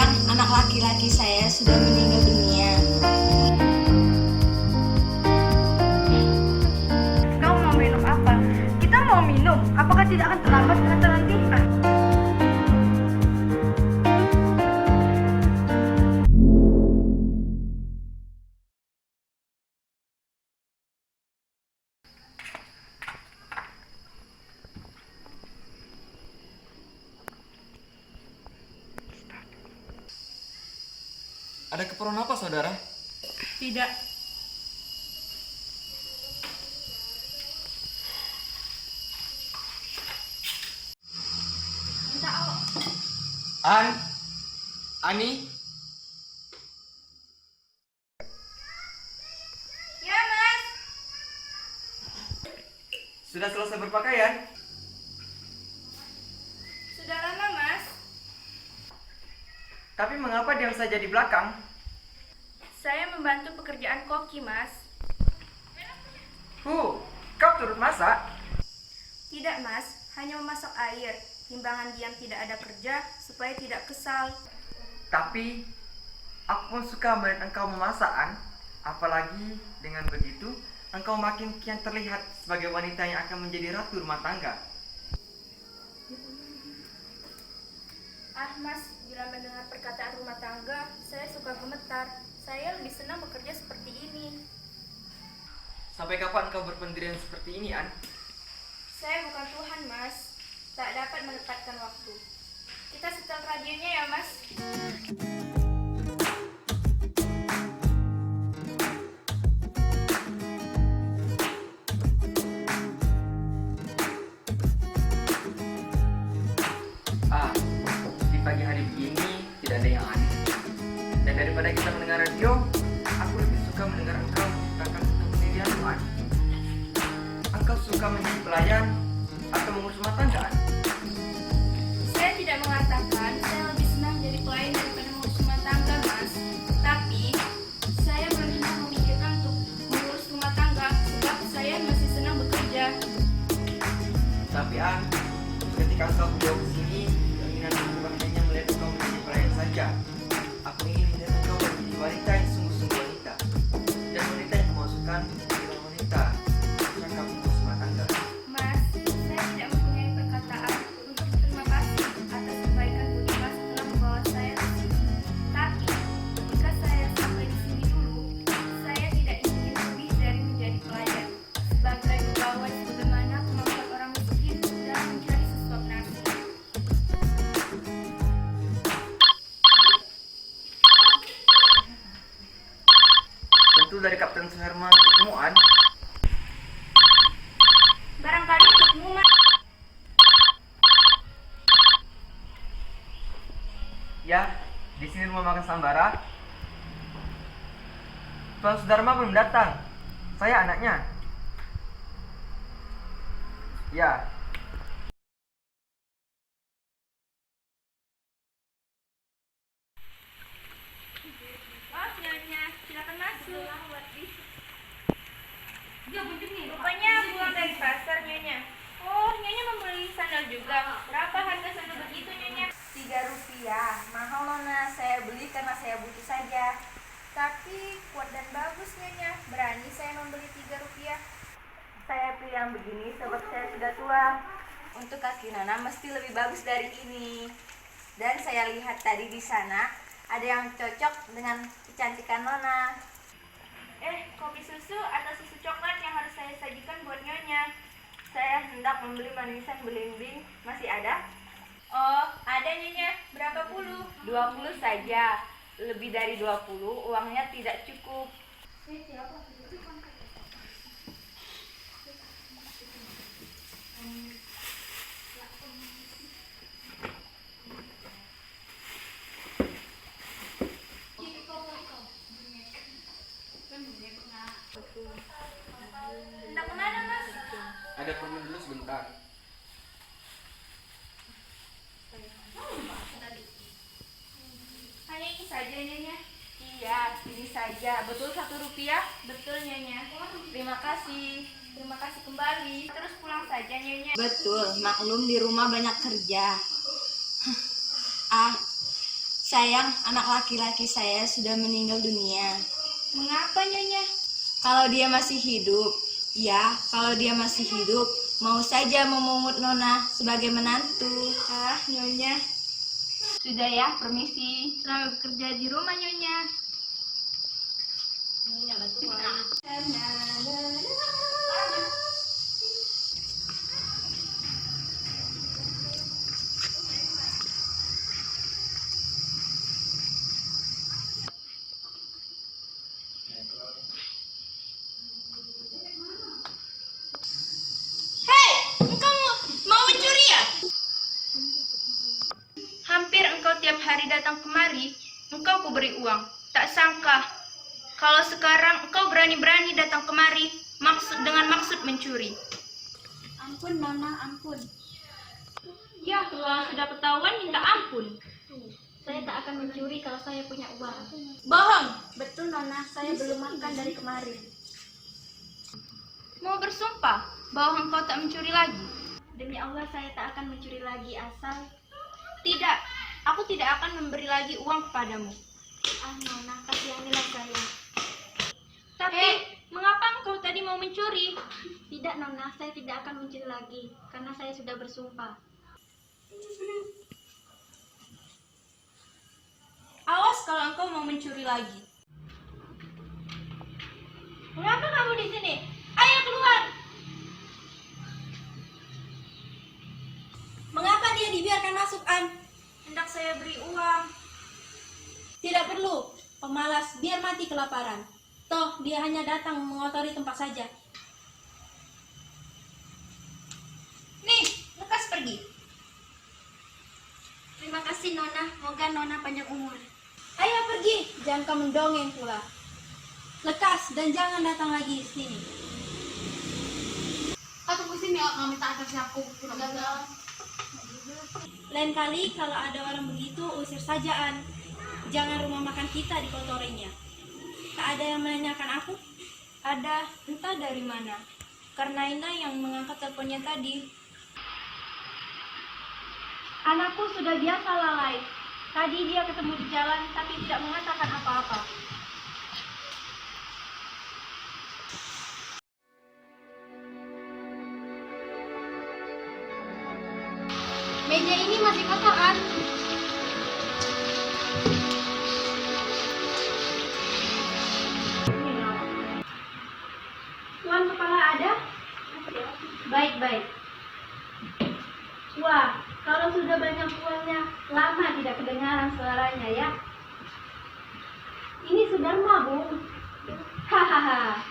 mengatakan anak laki-laki saya sudah meninggal dunia. Kau mau minum apa? Kita mau minum. Apakah tidak akan terlambat kata nanti? Ada keperluan apa, saudara? Tidak. Ani? Ya, Mas. Sudah selesai berpakaian? Sudah lama, Mas. Tapi mengapa diam saja di belakang? Saya membantu pekerjaan koki, Mas. Kau turut masak? Tidak, Mas. Hanya memasak air. Timbangan diam tidak ada kerja supaya tidak kesal. Tapi aku pun suka melihat engkau memasak, An. Apalagi dengan begitu, engkau makin kian terlihat sebagai wanita yang akan menjadi ratu rumah tangga. Mas, bila mendengar perkataan rumah tangga, saya suka gemetar. Saya lebih senang bekerja seperti ini. Sampai kapan kau berpendirian seperti ini, An? Saya bukan Tuhan, Mas. Tak dapat menempatkan waktu. Kita setel radionya ya, Mas. Di pagi hari begini tidak ada yang aneh. Dan daripada kita mendengar radio, aku lebih suka mendengar engkau menceritakan tentang pendirianmu, An. Engkau suka menjadi pelayan atau mengurus rumah tangga, An? Saya tidak mengatakan saya lebih senang jadi pelayan daripada mengurus rumah tangga, Mas. Tapi saya berusaha memikirkan untuk mengurus rumah tangga sebab saya masih senang bekerja. Tapi, An, ketika engkau jauh ke sini, keinginanku bukan hanya melihat engkau menjadi pelayan saja. Aku ingin melihat engkau menjadi wanita yang sungguh-sungguh wanita. Dan wanita yang memasukkan pikiran wanita. Cakap mengurus rumah tangga. Mas, saya tidak mempunyai perkataan untuk berterima kasih atas kebaikan Budi Mas telah membawa saya ke sini. Tapi, jika saya sampai di sini dulu, saya tidak ingin lebih dari menjadi pelayan. Sebagai pegawai sebagaimana kemampuan orang miskin dalam mencari sesuap nasi. Tentu dari Kapten Suherman untukmu, An. Barangkali untukmu, Mas. Ya, di sini rumah makan Sambara. Tuan Sudarma belum datang. Saya anaknya. Ya. Oh, Nyonya, silakan masuk. Rupanya pulang dari pasar, Nyonya. Oh, Nyonya membeli sandal juga. Berapa harga sandal begitu, Nyonya? 3 rupiah. Mahal, Nona. Saya beli karena saya butuh saja. Tapi kuat dan bagus, Nyonya. Berani saya membeli 3 rupiah. Saya pilih yang begini sebab saya sudah tua. Untuk kaki Nona mesti lebih bagus dari ini. Dan saya lihat tadi di sana ada yang cocok dengan kecantikan Nona. Kopi susu atau susu coklat yang harus saya sajikan buat Nyonya? Saya hendak membeli manisan belimbing. Masih ada? Oh, ada, Nyonya. Berapa puluh? 20 saja. Lebih dari 20 uangnya tidak cukup. Hendak kemana, Mas? Ada perlu dulu sebentar. Hanya ini saja, Nyonya. Iya, ini saja. Betul 1 rupiah? Betul, Nyonya. Terima kasih. Terima kasih kembali. Terus pulang saja, Nyonya. Betul, maklum di rumah banyak kerja. Ah, Sayang, anak laki-laki saya sudah meninggal dunia. Mengapa, Nyonya? Kalau dia masih hidup, kalau dia masih hidup, mau saja memungut Nona sebagai menantu. Ah, Nyonya. Sudah ya, permisi. Selamat bekerja di rumah, Nyonya. Hei, engkau mau mencuri ya? Hampir engkau tiap hari datang kemari, engkau kuberi uang. Tak sangka, kalau sekarang engkau berani-berani datang kemari, dengan maksud mencuri. Ampun, Nona, ampun. Ya, kalau sudah ketahuan minta ampun. Saya tak akan mencuri kalau saya punya uang. Bohong. Betul, Nona, saya belum makan dari kemarin. Mau bersumpah bahwa engkau tak mencuri lagi? Demi Allah, saya tak akan mencuri lagi asal... Tidak, aku tidak akan memberi lagi uang kepadamu. Ah, Nona, kasihanilah saya. Tapi, mengapa engkau tadi mau mencuri? Tidak, Nona, saya tidak akan mencuri lagi karena saya sudah bersumpah. Awas kalau engkau mau mencuri lagi. Mengapa kamu di sini? Ayo keluar. Mengapa dia dibiarkan masuk, An? Hendak saya beri uang. Tidak perlu, pemalas, biar mati kelaparan. Toh, dia hanya datang mengotori tempat saja. Nih, lekas pergi. Terima kasih, Nona. Moga Nona panjang umur. Ayo pergi, jangan kau mendongeng pula. Lekas dan jangan datang lagi di sini. Tunggu sini, kami tak akan aku. Lain kali kalau ada orang begitu, usir saja, An. Jangan rumah makan kita dikotorinya. Tak ada yang menanyakan aku? Ada, entah dari mana. Karena Ina yang mengangkat teleponnya tadi. Anakku sudah biasa lalai. Tadi dia ketemu di jalan tapi tidak mengatakan apa-apa. Meja ini masih kotor, An. Tuan kepala ada? Baik-baik. Wah, kalau sudah banyak uangnya, lama tidak kedengaran suaranya ya. Ini Sudarma, Bu. Hahaha.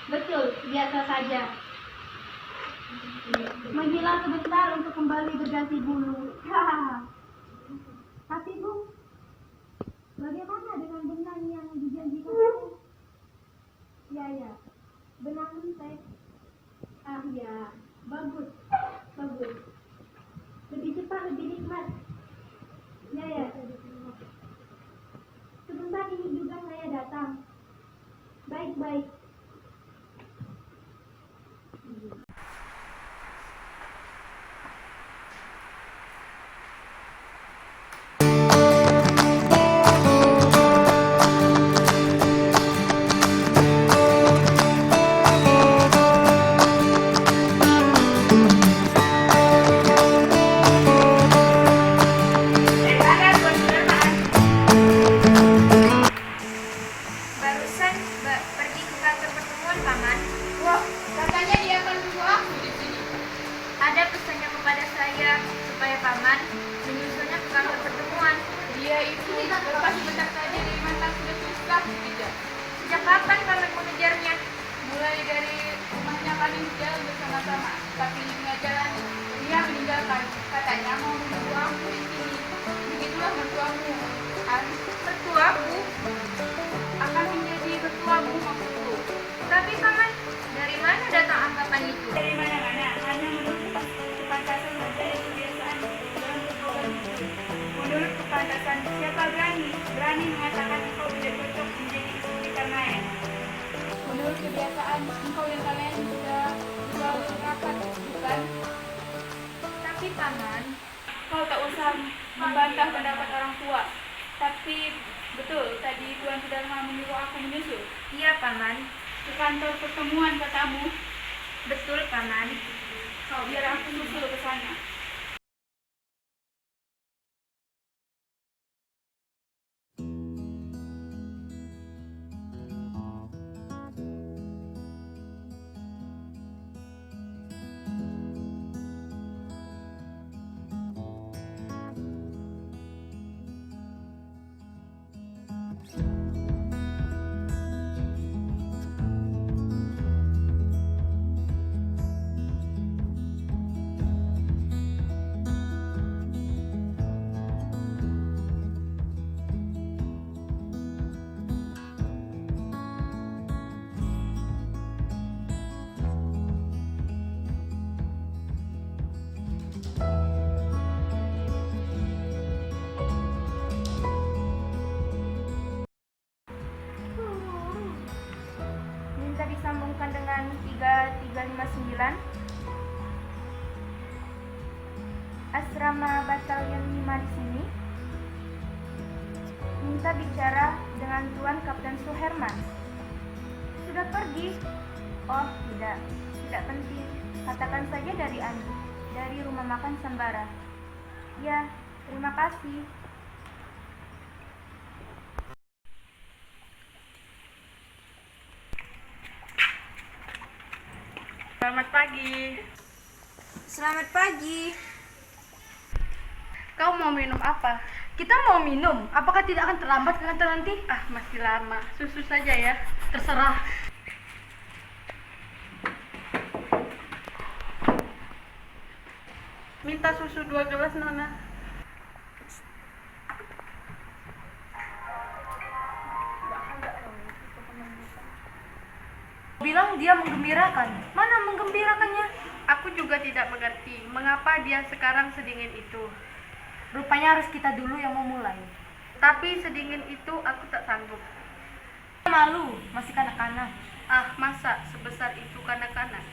Betul, biasa saja. Menghilang sebentar untuk kembali berganti bulu. Hahaha. Tapi Bu, bagaimana dengan benang yang dijanjikan tadi? Ya, benang teh. Ah ya, bagus. Lebih cepat, lebih nikmat. Ya. Sebentar ini juga saya datang. Baik. Barusan pergi ke kantor pertemuan, Paman. Wah, katanya dia akan tunggu aku di sini. Ada pesannya kepada saya supaya Paman menyusulnya ke kantor pertemuan. Dia itu lepas sebentar saja dari mantan sudah susah, tidak? Sejak kapan Paman mengejarnya? Mulai dari rumahnya kami jalan bersama-sama, tapi di tengah jalan dia meninggalkan. Katanya mau menunggu aku di sini. Begitulah mertuamu. Mertuaku akan menjadi bertuamu maksudku. Tapi Paman, dari mana datang anggapan itu? Dari mana-mana, hanya menurut kepantasan dan kebiasaan dalam berhubungan itu. Menurut kepantasan, siapa berani mengatakan engkau tidak cocok menjadi istri Karnaen? Menurut kebiasaan, engkau dan kalian sudah selalu rapat, bukan? Tapi Paman, kau tak usah membantah pendapat orang tua. Tapi betul tadi Tuan Sudarma menyuruh aku menyusul Iya, Paman. ke kantor pertemuan katamu. Betul, Paman. Biar aku susul ke sana. Minta disambungkan dengan 3359 Asrama Batalion 5 di sini. Minta bicara dengan Tuan Kapten Suherman. Sudah pergi? Oh, tidak penting. Katakan saja dari Andi, dari rumah makan Sambara. Ya, terima kasih. Selamat pagi. Selamat pagi. Kau mau minum apa? Kita mau minum. Apakah tidak akan terlambat ke kantor nanti? Ah, masih lama. Susu saja ya. Terserah. Minta susu 2 gelas, Nona. Bilang dia menggembirakan. Mana menggembirakannya? Aku juga tidak mengerti mengapa dia sekarang sedingin itu. Rupanya harus kita dulu yang memulai. Tapi sedingin itu aku tak sanggup. Malu, masih kanak-kanak. Ah, masa sebesar itu kanak-kanak?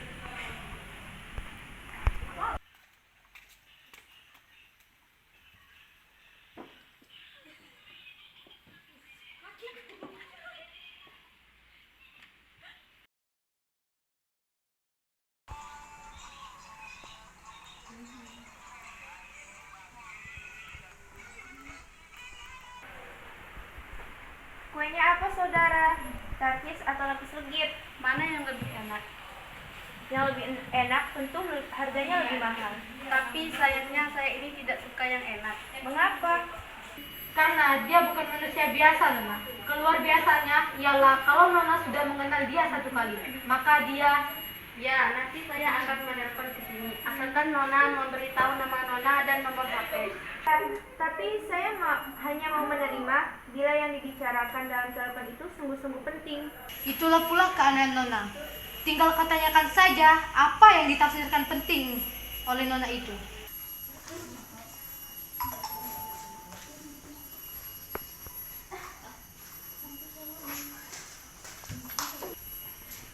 Kuenya apa, saudara? Takis atau lapis legit? Mana yang lebih enak? Yang lebih enak tentu harganya lebih mahal. Tapi sayangnya saya ini tidak suka yang enak. Mengapa? Karena dia bukan manusia biasa, Nona. Keluar biasanya ialah kalau Nona sudah mengenal dia satu kali, maka dia... Ya, nanti saya akan menelpon ke sini. Asalkan Nona memberitahu nama Nona dan nomor HP. Tapi saya hanya mau menerima bila yang dibicarakan dalam telepon itu sungguh-sungguh penting. Itulah pula keanehan Nona. Tinggal tanyakan saja apa yang ditafsirkan penting oleh Nona itu.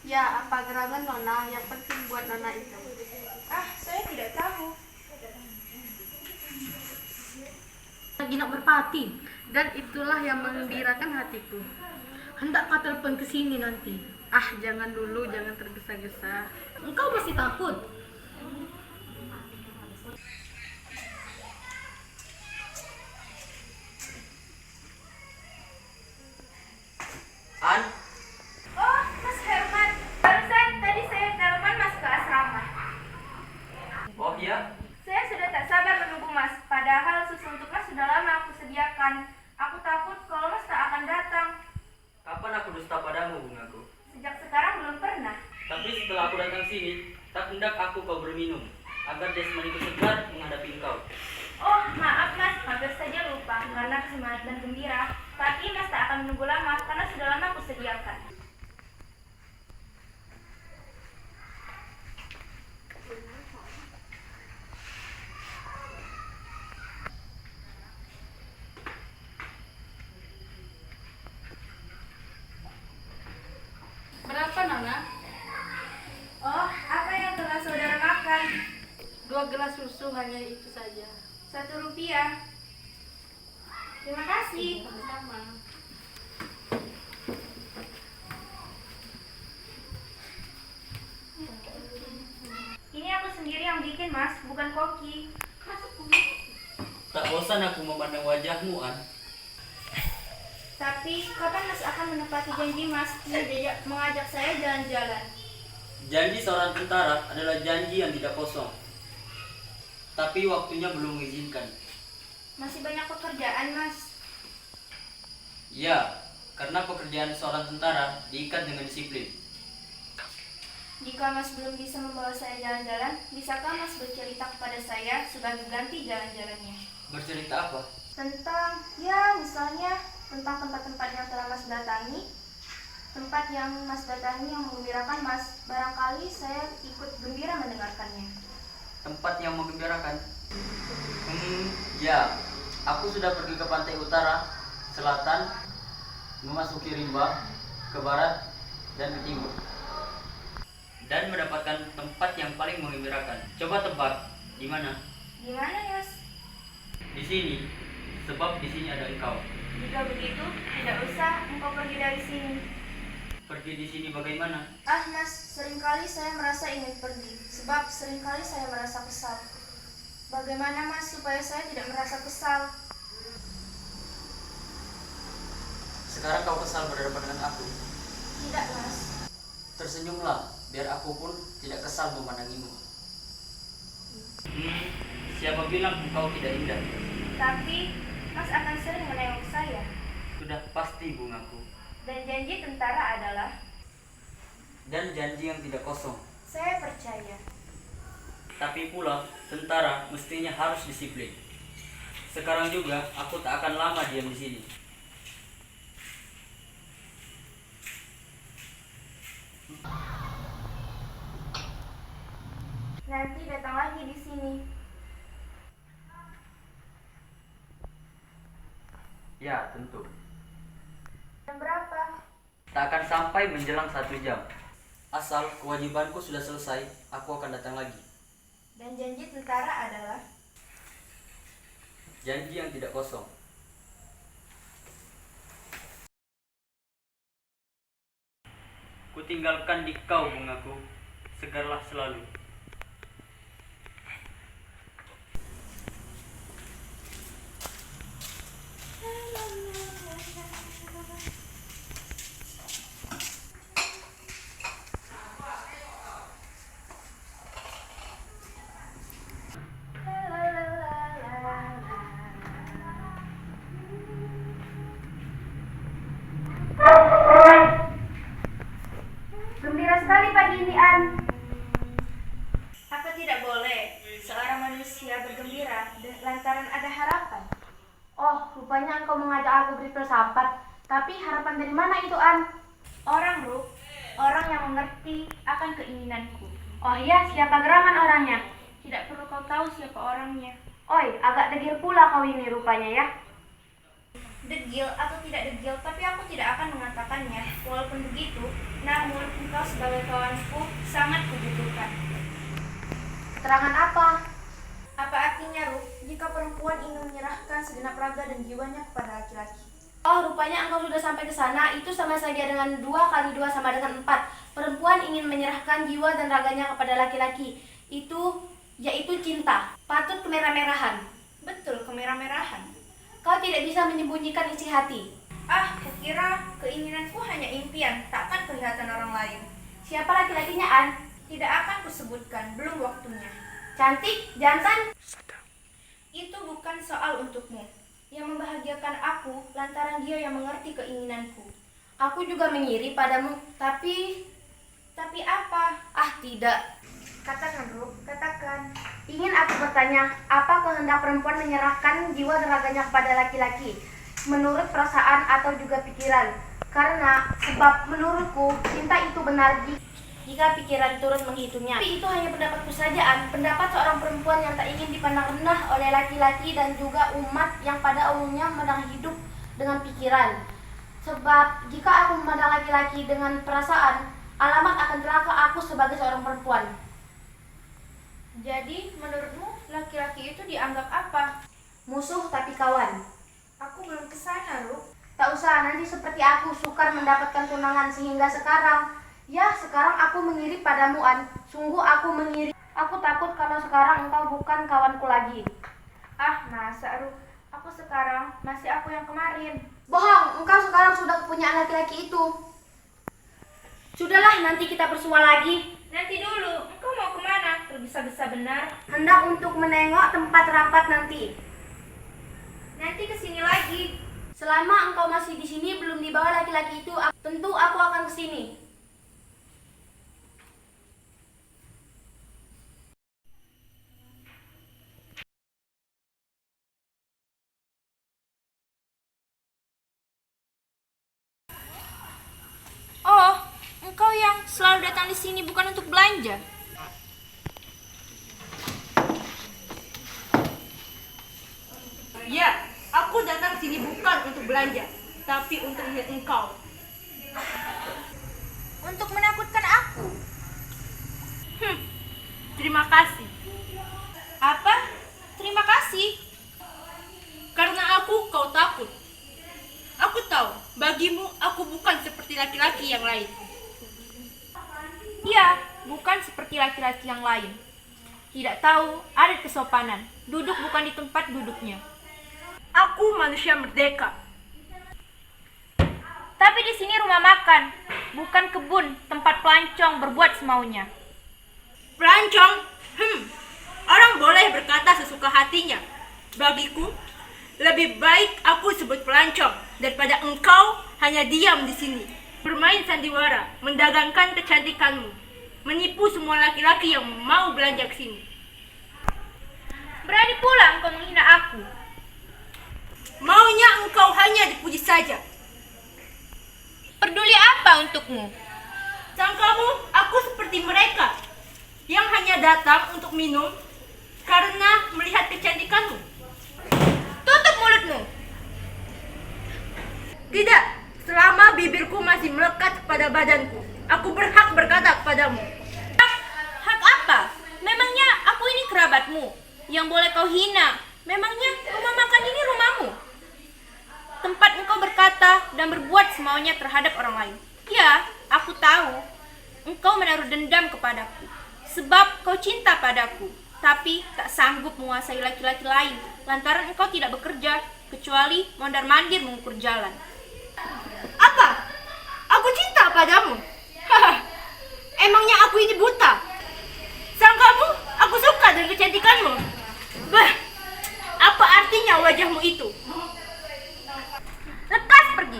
Ya, apa gerangan Nona yang penting buat Nona itu? Ah, saya tidak tahu. Lagi nak berpati. Dan itulah yang mengembirakan hatiku. Hendak kau telepon ke sini nanti. Ah, jangan dulu, jangan tergesa-gesa. Engkau masih takut? An, Oh, Mas Herman. Barusan tadi saya telepon Mas ke asrama. oh iya, Saya sudah tak sabar menunggu Mas. Padahal susu untuk Mas sudah lama aku sediakan. Aku takut kalau Mas tak akan datang. kapan aku dusta padamu, bungaku? Sejak sekarang belum pernah. Tapi setelah aku datang sini, tak hendak aku kau berminum, agar jasmaniku segar menghadapi engkau. Oh, maaf Mas, hampir saja lupa karena semangat dan gembira. Tapi Mas tak akan menunggu lama karena sudah lama aku sediakan. Berapa, Nona? Oh, apa yang telah saudara makan? 2 gelas susu, hanya itu saja. Rp1. Terima kasih. Sama-sama. Ini aku sendiri yang bikin, Mas, bukan Koki. Tak bosan aku memandang wajahmu, An. Tapi kapan Mas akan menepati janji Mas mengajak saya jalan-jalan? Janji seorang tentara adalah janji yang tidak kosong. Tapi waktunya belum mengizinkan. Masih banyak pekerjaan, Mas. Ya, karena pekerjaan seorang tentara diikat dengan disiplin. Jika Mas belum bisa membawa saya jalan-jalan, bisakah Mas bercerita kepada saya sebagai ganti jalan-jalannya? Bercerita apa? Tentang, ya misalnya tentang tempat-tempat yang telah Mas datangi, tempat yang Mas datangi yang menggembirakan Mas. Barangkali saya ikut gembira mendengarkannya. Tempat yang menggembirakan? Ya, aku sudah pergi ke pantai utara, selatan, memasuki rimba, ke barat, dan ke timur. Dan mendapatkan tempat yang paling menggembirakan. Coba tebak, di mana? Di mana, Mas? Di sini, sebab di sini ada engkau. Jika begitu, tidak usah engkau pergi dari sini. Pergi di sini bagaimana? Ah, Mas, seringkali saya merasa ingin pergi, sebab seringkali saya merasa kesal. Bagaimana, Mas, supaya saya tidak merasa kesal? Sekarang kau kesal berhadapan dengan aku. Tidak, Mas. Tersenyumlah, biar aku pun tidak kesal memandangimu. Siapa bilang engkau tidak indah? Tapi, Mas akan sering menengok saya. Sudah pasti bungaku. Dan janji tentara adalah, Dan janji yang tidak kosong. saya percaya. Tapi pula, tentara mestinya harus disiplin. Sekarang juga, aku tak akan lama diam di sini. Nanti datang lagi di sini. Ya, tentu. Jam berapa? Tak akan sampai menjelang 1 jam. Asal kewajibanku sudah selesai, aku akan datang lagi. Dan janji tentara adalah, Janji yang tidak kosong. Kutinggalkan di kau bungaku, segarlah selalu. gembira sekali pagi ini, An. Apa tidak boleh seorang manusia bergembira lantaran ada harapan? Oh, rupanya engkau mengajak aku berfilsafat. Tapi harapan dari mana itu, An? Orang, Rup, orang yang mengerti akan keinginanku. Oh iya, siapa geraman orangnya? Tidak perlu kau tahu siapa orangnya. Oi, agak degil pula kau ini rupanya ya. Degil atau tidak degil, tapi aku tidak akan mengatakannya. Walaupun begitu, namun engkau sebagai kawanku sangat kubutuhkan. Keterangan apa? Apa artinya, Rup, jika perempuan ingin menyerahkan segenap raga dan jiwanya kepada laki-laki? Oh, rupanya engkau sudah sampai ke sana. Itu sama saja dengan 2 kali 2 sama dengan 4. Perempuan ingin menyerahkan jiwa dan raganya kepada laki-laki. Yaitu cinta. Patut kemerah-merahan. Betul, kemerah-merahan. Kau tidak bisa menyembunyikan isi hati. Ah, kukira keinginanku hanya impian, takkan kelihatan orang lain. Siapa laki-lakinya, An? Tidak akan kusebutkan, belum waktunya. Cantik, jantan? Itu bukan soal untukmu. Yang membahagiakan aku lantaran dia yang mengerti keinginanku. Aku juga mengiri padamu, tapi apa? ah tidak. Katakan, Rup, katakan. Ingin aku bertanya, apa kehendak perempuan menyerahkan jiwa dan raganya kepada laki-laki? Menurut perasaan atau juga pikiran? Karena sebab menurutku cinta itu benar jika pikiran turut menghitungnya. Tapi itu hanya pendapatku saja, An. Pendapat seorang perempuan yang tak ingin dipandang rendah oleh laki-laki dan juga umat yang pada umumnya memandang hidup dengan pikiran. Sebab jika aku memandang laki-laki dengan perasaan, alamat akan celaka aku sebagai seorang perempuan. Jadi, menurutmu laki-laki itu dianggap apa? Musuh tapi kawan. Aku belum ke sana, Ru. Tak usah, nanti seperti aku sukar mendapatkan tunangan sehingga sekarang. Ya, sekarang aku mengiri padamu, An. Sungguh aku mengiri. Aku takut kalau sekarang engkau bukan kawanku lagi. Ah, masa, Ru? Aku sekarang masih aku yang kemarin. Bohong, engkau sekarang sudah punya laki-laki itu. Sudahlah, nanti kita bersua lagi. Nanti dulu, engkau mau kemana? Tergesa-gesa benar. Hendak untuk menengok tempat rapat nanti. Nanti kesini lagi. Selama engkau masih di sini belum dibawa laki-laki itu, tentu aku akan ke sini. Oh, engkau yang selalu datang di sini bukan untuk belanja. Ya, aku datang sini bukan untuk belanja, tapi untuk melihat engkau. Untuk menakutkan aku. Terima kasih. Apa? Terima kasih. Karena kau takut. Aku tahu, bagimu aku bukan seperti laki-laki yang lain. Iya, bukan seperti laki-laki yang lain. Tidak tahu adat kesopanan. Duduk bukan di tempat duduknya. Aku manusia merdeka. Tapi di sini rumah makan, bukan kebun tempat pelancong berbuat semaunya. Pelancong? Orang boleh berkata sesuka hatinya. Bagiku, lebih baik aku sebut pelancong daripada engkau hanya diam di sini, bermain sandiwara, mendagangkan kecantikanmu, menipu semua laki-laki yang mau belanja ke sini. Berani pula engkau menghina aku. Maunya engkau hanya dipuji saja. Peduli apa untukmu? Sangkamu aku seperti mereka yang hanya datang untuk minum karena melihat kecantikanmu. Tutup mulutmu. Tidak, selama bibirku masih melekat pada badanku, aku berhak berkata kepadamu. Hak apa? Memangnya aku ini kerabatmu yang boleh kau hina? Memangnya rumah makan ini rumahmu? Tempat engkau berkata dan berbuat semaunya terhadap orang lain. Ya, aku tahu engkau menaruh dendam kepadaku sebab kau cinta padaku, tapi tak sanggup menguasai laki-laki lain lantaran engkau tidak bekerja kecuali mondar-mandir mengukur jalan. Apa? Aku cinta padamu? Emangnya aku ini buta? Sangkamu aku suka dengan kecantikanmu? Bah, apa artinya wajahmu itu? Lekas pergi.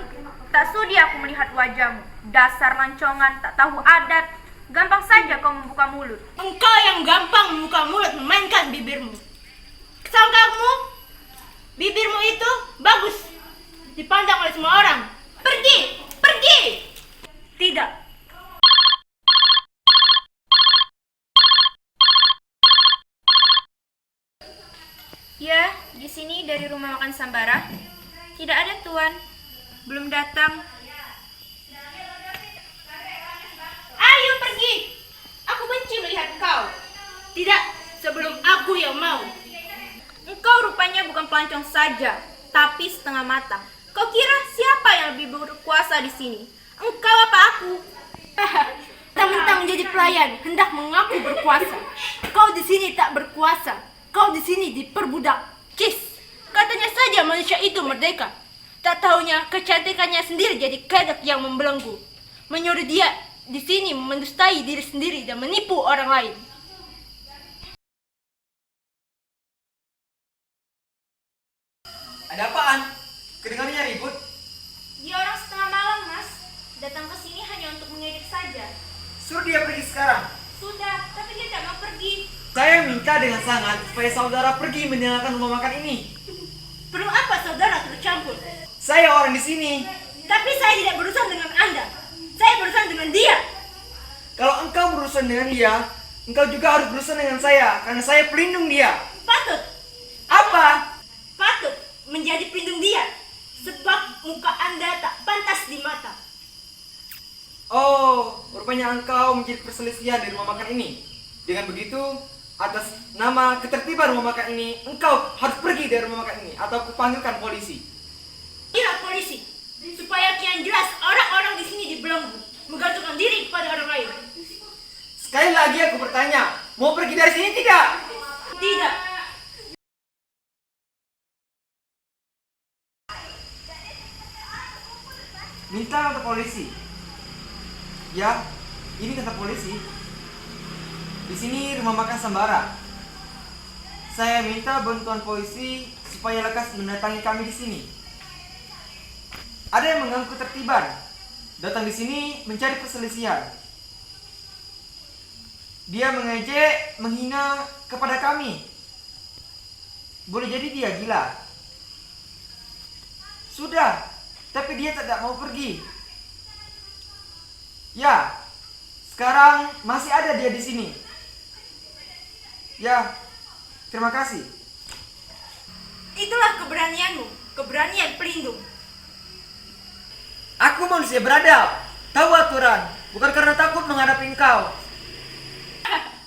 Tak sudi aku melihat wajahmu. Dasar lancongan, tak tahu adat. Gampang saja kau membuka mulut. Engkau yang gampang membuka mulut memainkan bibirmu. Sangkamu bibirmu itu bagus dipandang oleh semua orang. Pergi, pergi. Tidak. Ya, di sini dari rumah makan Sambara. Tidak ada tuan. Belum datang. Ayo pergi. Aku benci melihat engkau. Tidak, sebelum aku yang mau. Engkau rupanya bukan pelancong saja, tapi setengah matang. Kau kira siapa yang lebih berkuasa di sini? Engkau apa aku? Mentang-mentang menjadi pelayan, hendak mengaku berkuasa. Kau di sini tak berkuasa. Kau di sini diperbudak. Cis, katanya saja manusia itu merdeka. Tak taunya kecantikannya sendiri jadi kedok yang membelenggu. Menyuruh dia di sini mendustai diri sendiri dan menipu orang lain. Ada apaan? Kedengarannya ribut. Dia orang setengah malam, Mas. Datang ke sini hanya untuk mengejek saja. Suruh dia pergi sekarang. Sudah, tapi dia tidak mau pergi. Saya minta dengan sangat supaya saudara pergi meninggalkan rumah makan ini. Perlu apa saudara tercampur? Saya orang di sini. Tapi saya tidak berurusan dengan Anda. Saya berurusan dengan dia. Kalau engkau berurusan dengan dia, engkau juga harus berurusan dengan saya karena saya pelindung dia. Patut, Apa? patut menjadi pelindung dia. Sebab muka Anda tak pantas di mata. Oh, rupanya engkau menjadi perselisihan di rumah makan ini. Dengan begitu, atas nama ketertiban rumah makan ini, engkau harus pergi dari rumah makan ini atau kupanggilkan polisi. supaya kian jelas orang-orang di sini dibelenggu, menggantungkan diri kepada orang lain. Sekali lagi aku bertanya, mau pergi dari sini tidak? Tidak. Minta kantor polisi. Ya, ini kantor polisi. Di sini rumah makan Sambara. Saya minta bantuan polisi supaya lekas mendatangi kami di sini. Ada yang mengganggu ketertiban, datang di sini mencari perselisihan. Dia mengejek, menghina kepada kami. Boleh jadi dia gila. Sudah, tapi dia tidak mau pergi. Ya, sekarang masih ada dia di sini. Ya, terima kasih. Itulah keberanianmu, keberanian pelindung. Aku manusia beradab, tahu aturan, bukan karena takut menghadapi engkau.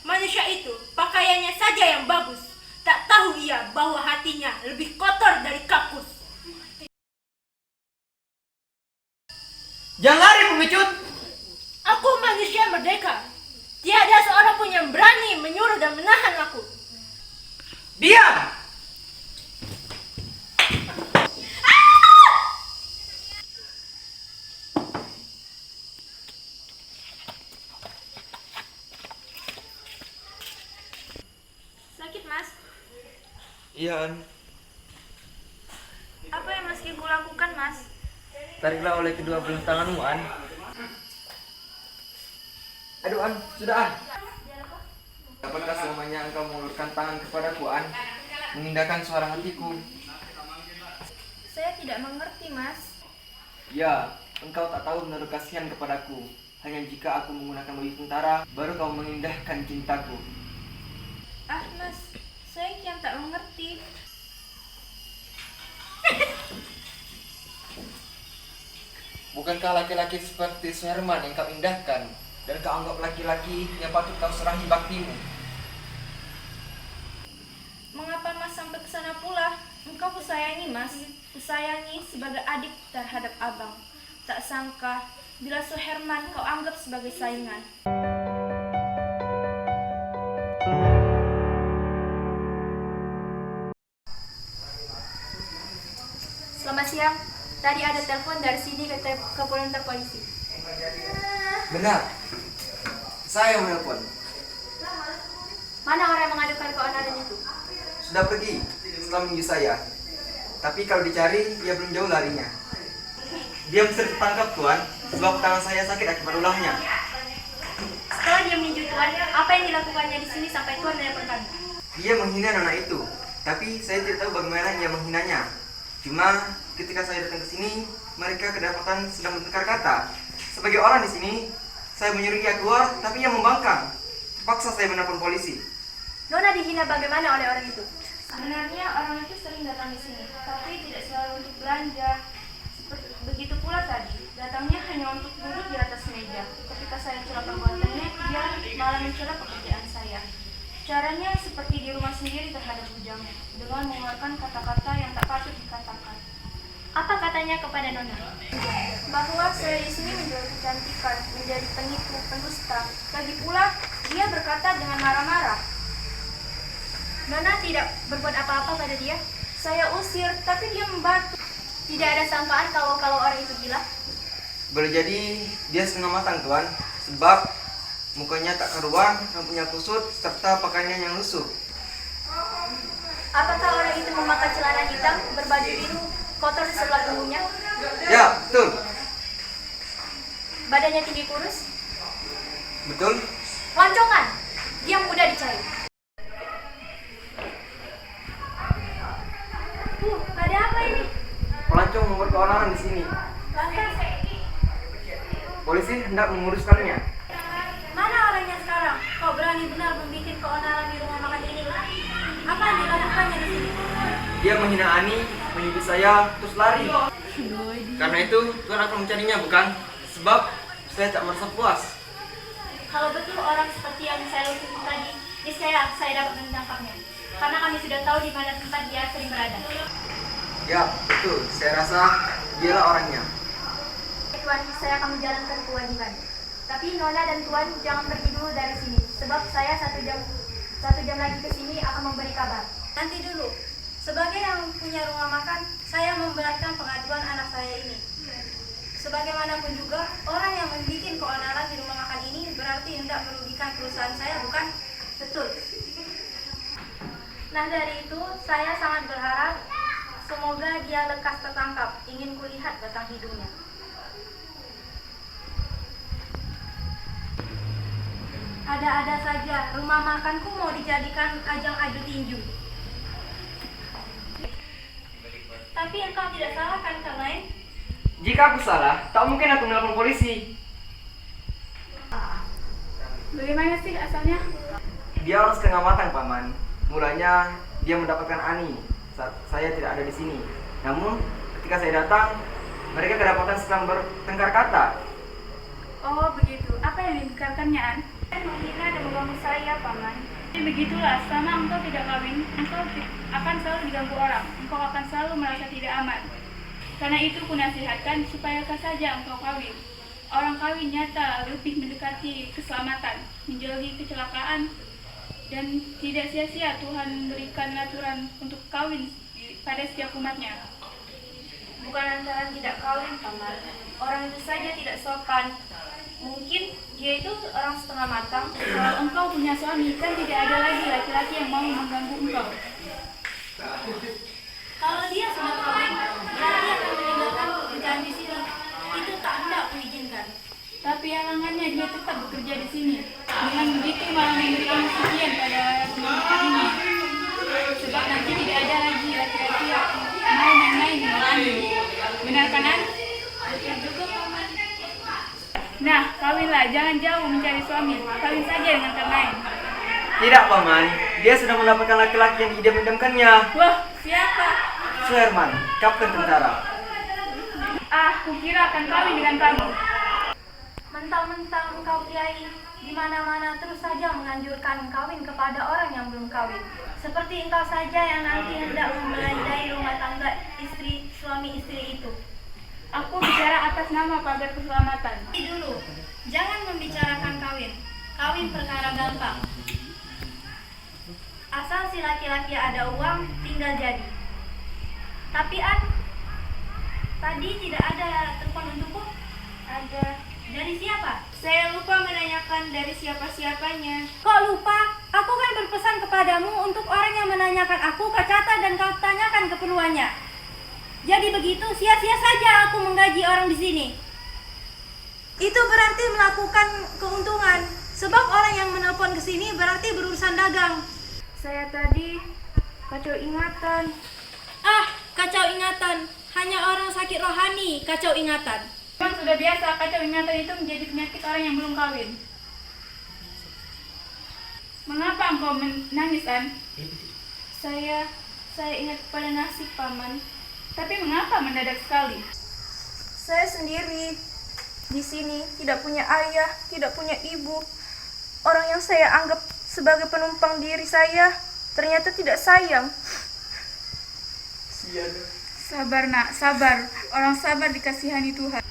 Manusia itu pakaiannya saja yang bagus, tak tahu ia bahwa hatinya lebih kotor dari kakus. Jangan lari pengecut. Aku manusia merdeka. Tiada seorang pun yang berani menyuruh dan menahan aku. Diam. Sakit, Mas. Iya, Apa yang Mas Ibu lakukan, Mas? tariklah oleh kedua belah tanganmu, An. Aduh, An, sudah, An. Dapatkah selamanya engkau mengulurkan tangan kepadaku, An? Mengindahkan suara hatiku. Saya tidak mengerti, Mas. Ya, engkau tak tahu menaruh kasihan kepadaku. Hanya jika aku menggunakan baju tentara, baru kau mengindahkan cintaku. Ah, Mas, saya kian tak mengerti. Bukankah laki-laki seperti Suherman yang kau indahkan dan kau anggap laki-laki yang patut kau serahi baktimu? Mengapa Mas sampai ke sana pula? Engkau kusayangi, Mas. Kusayangi sebagai adik terhadap abang. Tak sangka bila Suherman kau anggap sebagai saingan. Selamat siang. Tadi ada telepon dari sini ke kantor polisi. Benar. Saya yang menelpon. Mana orang yang mengadukan keonaran itu? Sudah pergi setelah menuju saya. Tapi kalau dicari, dia belum jauh larinya. Dia mesti tertangkap, Tuan, sebab tangan saya sakit akibat ulahnya. Setelah dia meninju Tuan, apa yang dilakukannya di sini sampai Tuan melaporkan? Dia menghina anak itu, tapi saya tidak tahu bagaimana dia menghinanya. Cuma ketika saya datang ke sini, mereka kedapatan sedang bertukar kata. Sebagai orang di sini, saya menyuruh dia keluar, tapi ia membangkang. Terpaksa saya menelpon polisi. Nona dihina bagaimana oleh orang itu? Sebenarnya orang itu sering datang di sini, tapi tidak selalu untuk belanja. Begitu pula tadi, datangnya hanya untuk duduk di atas meja. Ketika saya celah perbuatannya, dia malah mencela pekerjaan saya. Caranya seperti di rumah sendiri terhadap bujamu, dengan mengeluarkan kata-kata yang tak patut dikatakan. Apa katanya kepada Nona? Bahwa saya di sini menjual kecantikan, menjadi penipu, pendusta. Lagi pula, dia berkata dengan marah-marah. Nona tidak berbuat apa-apa pada dia? Saya usir, tapi dia membantu. Tidak ada sangkaan kalau orang itu gila? Boleh jadi dia setengah matang, Tuan, sebab mukanya tak karuan, rambutnya kusut, serta pakaiannya yang lusuh. Apakah orang itu memakai celana hitam, berbaju biru, kotor di sebelah punggungnya? Ya, betul. Badannya tinggi kurus? Betul. Loncongan! Dia mudah dicari. Ada apa ini? Pelancong membuat keonaran di sini. Lantas, Polisi hendak menguruskannya. mana orangnya sekarang? Kau berani benar membuat keonaran di rumah makan ini? Apa yang dilakukannya di sini? Dia menghina Ani, menyubit saya, terus lari. Karena itu, Tuan akan mencarinya, bukan? Sebab saya tak merasa puas. Kalau betul orang seperti yang saya lakukan tadi, niscaya saya dapat menangkapnya. Karena kami sudah tahu di mana tempat dia sering berada. Ya, betul. Saya rasa dialah orangnya. Tuan, saya akan menjalankan kewajiban. Tapi Nona dan Tuan jangan pergi dulu dari sini, sebab saya satu jam lagi ke sini akan memberi kabar. Nanti dulu. Sebagai yang punya rumah makan, saya memberatkan pengaduan anak saya ini. Sebagaimanapun juga, orang yang membuat keonaran di rumah makan ini berarti hendak merugikan perusahaan saya, bukan? Betul. Nah dari itu, saya sangat berharap semoga dia lekas tertangkap. Ingin kulihat batang hidungnya. Ada-ada saja, rumah makanku mau dijadikan ajang adu tinju. Tapi engkau tidak salah kan, Kang Lain? Jika aku salah, tak mungkin aku menelpon polisi. Bagaimana sih asalnya? Dia orang setengah matang, Paman. Mulanya dia mendapatkan Ani saat saya tidak ada di sini. Namun ketika saya datang, mereka kedapatan sedang bertengkar kata. Oh begitu, apa yang dibicarakannya An? Menghina dan mengganggu saya, Paman. Jadi begitulah, selama engkau tidak kawin, engkau akan selalu diganggu orang. Engkau akan selalu merasa tidak aman. Karena itu kunasihatkan supaya saja engkau kawin. Orang kawin nyata lebih mendekati keselamatan, menjauhi kecelakaan, dan tidak sia-sia Tuhan memberikan aturan untuk kawin pada setiap umatnya. Bukan lantaran tidak kawin, Paman. Orang itu saja tidak sopan. Mungkin dia itu orang setengah matang. Kalau engkau punya suami, kan tidak ada lagi laki-laki yang mau mengganggu engkau. Kalau dia sudah kawin, berarti akan meninggalkan pekerjaan di sini. Itu tak hendak kuizinkan. Tapi halangannya dia tetap bekerja di sini. Dengan begitu malah memberikan kesucian pada rumah ini. Sebab nanti tidak ada lagi laki-laki yang mau main-main dengan Anu. Benar kan An? Betul juga, Paman. Nah, kawinlah, jangan jauh mencari suami. Kawin saja dengan Kang Lain. Tidak, Paman. Dia sudah mendapatkan laki-laki yang idam-idamkannya. Wah, siapa? Suherman, kapten tentara. Ah, kukira akan kawin dengan kamu. Mentang-mentang engkau kiai, di mana-mana terus saja menganjurkan kawin kepada orang yang belum kawin. Seperti engkau saja yang nanti hendak membelanjai rumah tangga suami istri itu. Aku bicara atas nama pagar keselamatan. Nanti dulu, jangan membicarakan kawin. Kawin perkara gampang. Asal si laki-laki ada uang, tinggal jadi. Tapi An, tadi tidak ada telepon untukku? Ada. Dari siapa? Saya lupa menanyakan dari siapa-siapanya. Kok lupa? Aku kan berpesan kepadamu untuk orang yang menanyakan aku kau catat dan kau tanyakan keperluannya. Jadi begitu, sia-sia saja aku menggaji orang di sini. Itu berarti melakukan keuntungan. Sebab orang yang menelpon ke sini berarti berurusan dagang. Saya tadi kacau ingatan. Ah, kacau ingatan. Hanya orang sakit rohani kacau ingatan. Memang sudah biasa kacau ingatan itu menjadi penyakit orang yang belum kawin. Mengapa engkau menangis, An? Saya ingat pada nasib, Paman. Tapi mengapa mendadak sekali? Saya sendiri di sini, tidak punya ayah, tidak punya ibu. Orang yang saya anggap sebagai penumpang diri saya ternyata tidak sayang. Sabar nak, sabar. Orang sabar dikasihani Tuhan.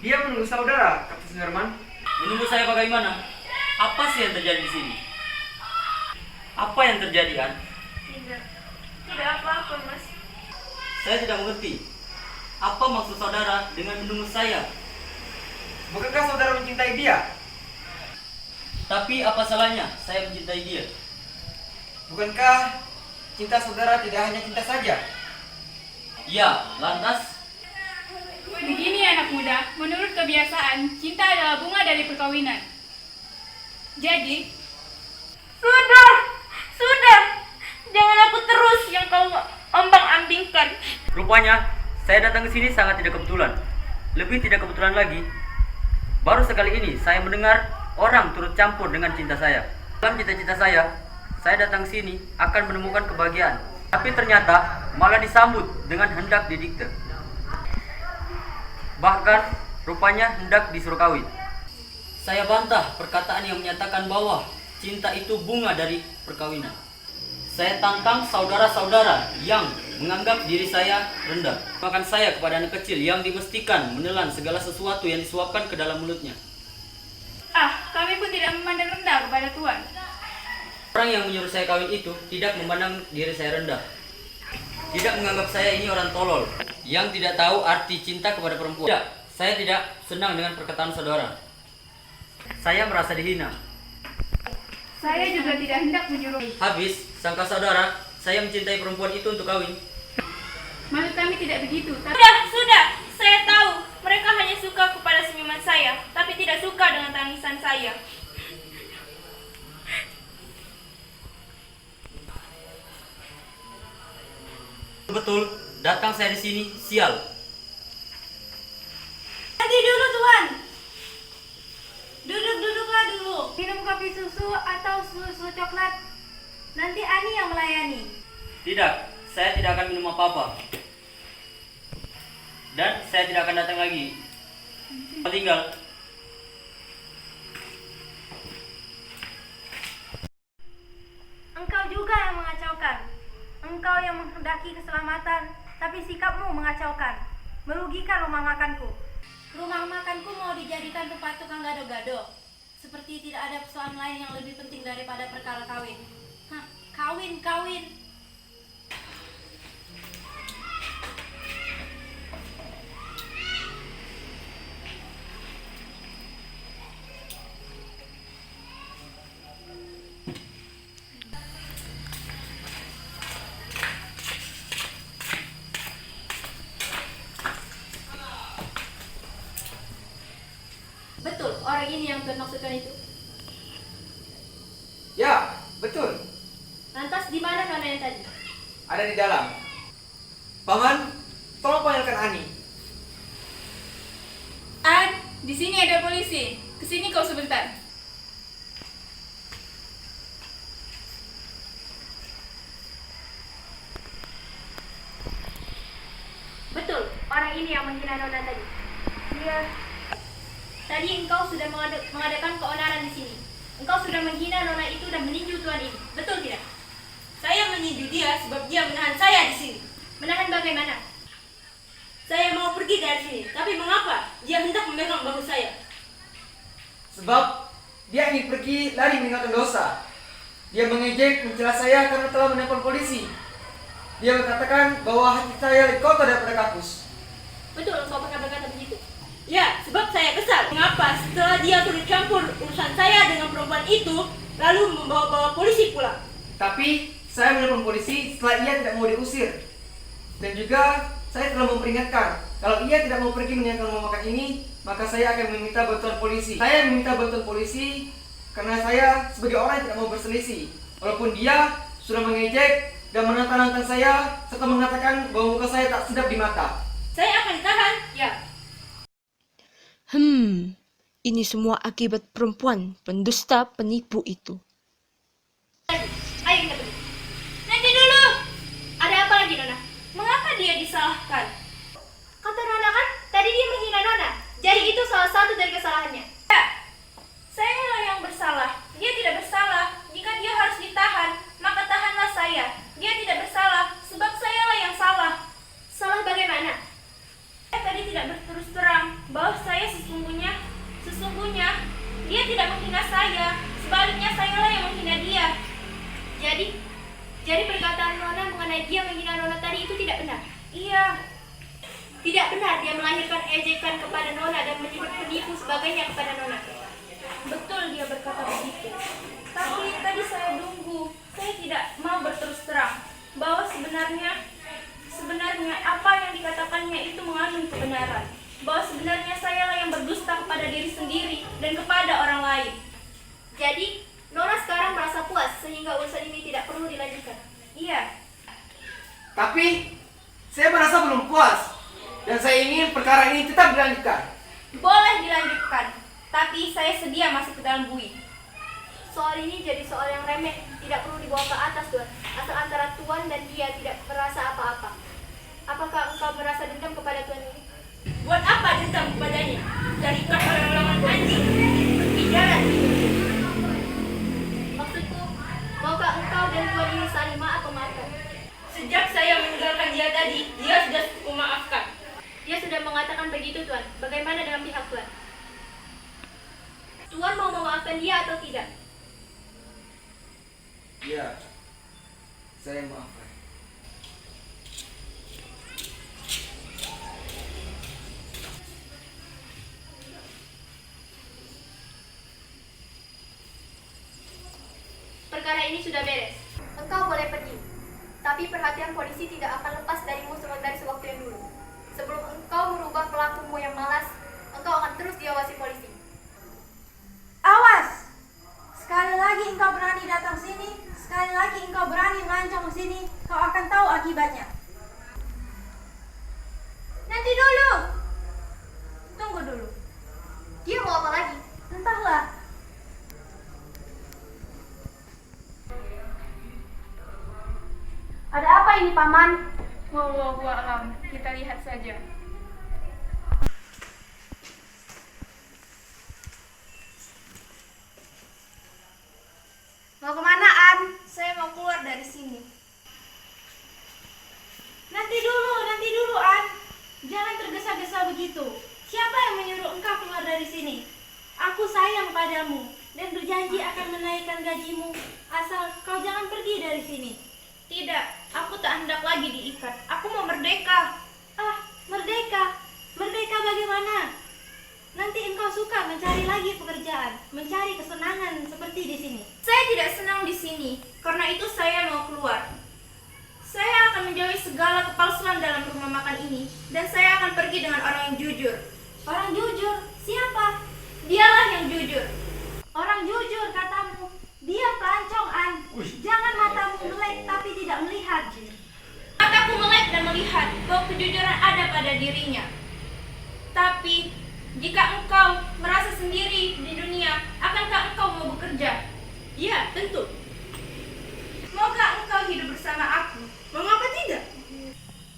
Dia menunggu saudara, Kapten Suherman. Menunggu saya bagaimana? Apa sih yang terjadi di sini? Apa yang terjadi, An? Tidak apa-apa, Mas. Saya tidak mengerti. Apa maksud saudara dengan menunggu saya? Bukankah saudara mencintai dia? Tapi apa salahnya saya mencintai dia? Bukankah cinta saudara tidak hanya cinta saja? Ya, lantas Begini anak muda, menurut kebiasaan, cinta adalah bunga dari perkawinan. Jadi, Sudah. Jangan aku terus yang kau ombang-ambingkan. rupanya saya datang ke sini sangat tidak kebetulan. Lebih tidak kebetulan lagi, baru sekali ini saya mendengar orang turut campur dengan cinta saya. Dalam cita-cita saya datang ke sini akan menemukan kebahagiaan. Tapi ternyata malah disambut dengan hendak didikte. Bahkan rupanya hendak disuruh kawin. Saya bantah perkataan yang menyatakan bahwa cinta itu bunga dari perkawinan. Saya tantang saudara-saudara yang menganggap diri saya rendah. Bahkan saya kepada anak kecil yang dimestikan menelan segala sesuatu yang disuapkan ke dalam mulutnya. Kami pun tidak memandang rendah kepada Tuhan. Orang yang menyuruh saya kawin itu tidak memandang diri saya rendah. Tidak menganggap saya ini orang tolol yang tidak tahu arti cinta kepada perempuan. Tidak, saya tidak senang dengan perkataan saudara. Saya merasa dihina. Saya juga tidak hendak menyuruh. Habis, sangka saudara, saya mencintai perempuan itu untuk kawin. Maksud kami tidak begitu. Tapi Sudah, saya tahu. Mereka hanya suka kepada senyuman saya, tapi tidak suka dengan tangisan saya. Betul, datang saya di sini, sial. Nanti dulu Tuhan. Duduklah dulu. minum kopi susu atau susu coklat, nanti Ani yang melayani. Tidak, saya tidak akan minum apa-apa. Dan saya tidak akan datang lagi. Tinggal. Engkau juga yang mengacaukan. Engkau yang menghendaki keselamatan, tapi sikapmu mengacaukan, merugikan rumah makanku. Rumah makanku mau dijadikan tempat tukang gado-gado. Seperti tidak ada persoalan lain yang lebih penting daripada perkara kawin. Kawin. Betul, orang ini yang Tuhan maksudkan itu. Ya, betul. Lantas di mana nona yang tadi? Ada di dalam. Paman, tolong panggilkan Ani. An, di sini ada polisi. Kesini kau sebentar. Betul, orang ini yang menghina Nona tadi. Dia Tadi engkau sudah mengadakan keonaran di sini. Engkau sudah menghina nona itu dan meninju Tuhan ini. Betul tidak? Saya meninju dia sebab dia menahan saya di sini. Menahan bagaimana? Saya mau pergi dari sini, tapi mengapa dia hendak memegang bahu saya? Sebab dia ingin pergi lari meninggalkan dosa. Dia mengejek, mencela saya karena telah menelpon polisi. Dia mengatakan bahwa hati saya lebih kotor daripada kakus. Betul engkau pernah berkata begitu? Ya, sebab saya kesal. Mengapa setelah dia turut campur urusan saya dengan perempuan itu, lalu membawa-bawa polisi pulang? Tapi saya menelpon polisi setelah ia tidak mau diusir. Dan juga saya telah memperingatkan kalau ia tidak mau pergi meninggalkan rumah makan ini, maka saya akan meminta bantuan polisi. Saya meminta bantuan polisi karena saya sebagai orang yang tidak mau berselisih. Walaupun dia sudah mengejek dan menantang-nantang saya serta mengatakan bahwa muka saya tak sedap di mata. Saya akan ditahan, ya. Ini semua akibat perempuan pendusta penipu itu. Ayo kita pergi. Nanti dulu. Ada apa lagi Nona? Mengapa dia disalahkan? kata Nona kan, tadi dia menghina Nona. Jadi itu salah satu dari kesalahannya. Ya, saya lah yang bersalah. Dia tidak bersalah. Jika dia harus ditahan, maka tahanlah saya. Dia tidak bersalah, sebab saya lah yang salah. Salah bagaimana? Saya tadi tidak berterus terang bahwa saya sesungguhnya dia tidak menghina saya. Sebaliknya saya lah yang menghina dia. Jadi perkataan Nona mengenai dia menghina Nona tadi itu tidak benar. Iya, Tidak benar dia melahirkan ejekan kepada Nona dan menyebut penipu sebagainya kepada Nona. betul dia berkata begitu. Tapi tadi saya tunggu. Saya tidak mau berterus terang bahwa sebenarnya apa yang dikatakannya itu mengandung kebenaran. Bahwa sebenarnya saya lah yang berdusta kepada diri sendiri dan kepada orang lain. Jadi Nona sekarang merasa puas sehingga urusan ini tidak perlu dilanjutkan. Iya, Tapi saya merasa belum puas dan saya ingin perkara ini tetap dilanjutkan. boleh dilanjutkan. Tapi saya sedia masuk ke dalam bui. Soal ini jadi soal yang remeh, tidak perlu dibawa ke atas Tuan. Asal antara Tuan dan dia tidak merasa apa-apa. Apakah engkau merasa dendam kepada Tuan ini? Buat apa dendam kepadanya? Carikan orang-orang anjing, pergi jalan. Maksudku, maukah engkau dan tuan ini saling maaf memaafkan? Sejak saya meninggalkan dia tadi, dia sudah kumaafkan. Dia sudah mengatakan begitu, Tuan. Bagaimana dengan pihak Tuan? Tuan mau memaafkan dia atau tidak? Ya, saya maafkan. Perkara ini sudah beres. Engkau boleh pergi. Tapi perhatian polisi tidak akan lepas darimu dari sewaktu yang dulu. Sebelum engkau merubah pelakumu yang malas, engkau akan terus diawasi polisi. Awas! Sekali lagi engkau berani datang sini, sekali lagi engkau berani melancong sini, kau akan tahu akibatnya. Nanti dulu. Tunggu dulu. Dia mau apa lagi? Entahlah. Ada apa ini, Paman? Wallahu a'lam. Kita lihat saja. Mau kemana, An? Saya mau keluar dari sini. Nanti dulu, An. Jangan tergesa-gesa begitu. Siapa yang menyuruh engkau keluar dari sini? Aku sayang padamu dan berjanji akan menaikkan gajimu asal kau jangan pergi dari sini. Tidak, aku tak hendak lagi diikat. Aku mau merdeka. Ah, merdeka? Merdeka bagaimana? Nanti engkau suka mencari lagi pekerjaan, mencari kesenangan seperti di sini. Saya tidak senang di sini. Karena itu saya mau keluar. Saya akan menjauhi segala kepalsuan dalam rumah makan ini. Dan saya akan pergi dengan orang yang jujur. Orang jujur? Siapa? Dialah yang jujur. Orang jujur katamu. Dia pelancong, An. Jangan matamu melek tapi tidak melihat. Mataku melek dan melihat bahwa kejujuran ada pada dirinya. Tapi, jika engkau merasa sendiri di dunia, akankah engkau mau bekerja? Ya, tentu. Maukah engkau hidup bersama aku? Mengapa tidak?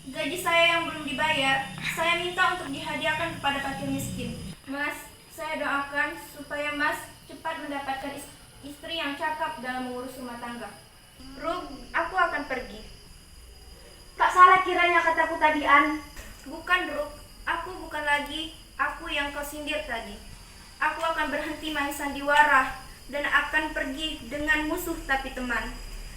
Gaji saya yang belum dibayar, saya minta untuk dihadiahkan kepada fakir miskin. Mas, saya doakan supaya Mas cepat mendapatkan istri yang cakap dalam mengurus rumah tangga. Rug, aku akan pergi. Tak salah kiranya kataku tadi, An. Bukan, Rug. Aku bukan lagi aku yang kau sindir tadi. Aku akan berhenti main sandiwara dan akan pergi dengan musuh tapi teman.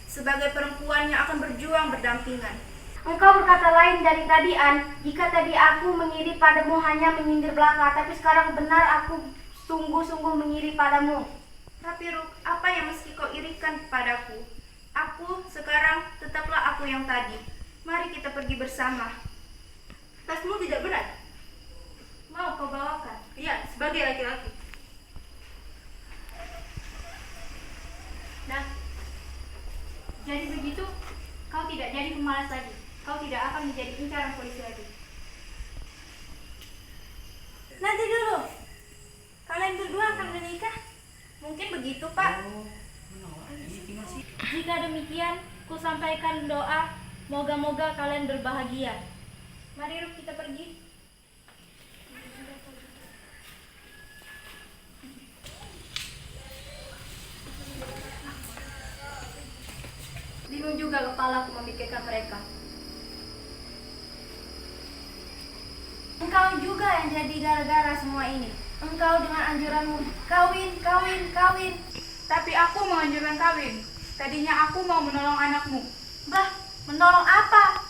Sebagai perempuan yang akan berjuang berdampingan. Engkau berkata lain dari tadi, An. Jika tadi aku mengiri padamu hanya menyindir belaka, tapi sekarang benar aku sungguh-sungguh mengiri padamu. Tapi Ruk, apa yang mesti kau irikan padaku? Aku sekarang tetaplah aku yang tadi. Mari kita pergi bersama. Tasmu tidak berat. Mau kau bawakan? Ya, sebagai laki-laki. Nah, jadi begitu, kau tidak jadi pemalas lagi. Kau tidak akan menjadi incaran polisi lagi. Nanti dulu. Kalian berdua akan menikah? Mungkin begitu, Pak. Jika demikian, ku sampaikan doa, moga-moga kalian berbahagia. Mari Ruk, kita pergi. Bingung juga kepalaku memikirkan mereka. Engkau juga yang jadi gara-gara semua ini. Engkau dengan anjuranmu kawin, kawin, kawin. Tapi aku menganjurkan kawin. Tadinya aku mau menolong anakmu. Bah, menolong apa?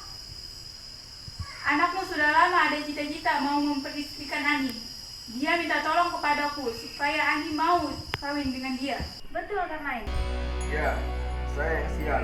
Anakmu sudah lama ada cita-cita mau memperistrikan Ani. Dia minta tolong kepadaku supaya Ani mau kawin dengan dia. Betul, Karnain. Ya, saya yang sial.